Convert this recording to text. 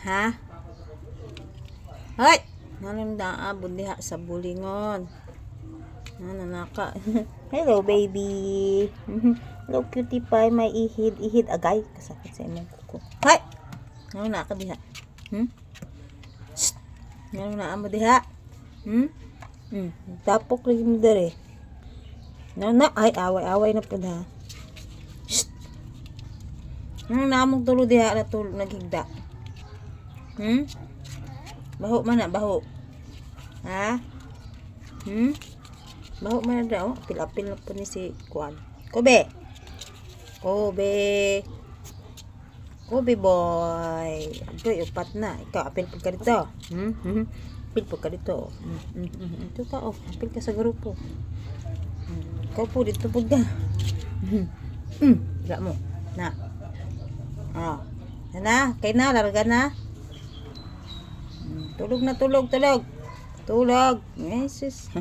Ha? Hoy! Nanong naabot diha sa bulingon. Nanaka. Hello, baby. Hello, cutie pie. May ihid. Ihid agay. Kasakit sa imong kuko. Hoy! Nanong naka diha. Shh! Nanong naamo diha. Tapok lagi mo dere. Na. Ay, away-away na po ha. Shh! Nanong naamong tulo diha na tulo naghigda. Baho man na, baho. Ha? Baho man na daw. Apil-apil na po ni si Kwan. Kobe! Kobe! Kobe boy! Agoy, upat na. Ikaw, apil po ka dito. Apil po ka dito. Ito ka, oh. Apil ka sa grupo. Ikaw po, dito po ka. Higa mo. Na. Oh. Na, kay na, larga na. Tulog na, tulog, tulog. Tulog. Yes.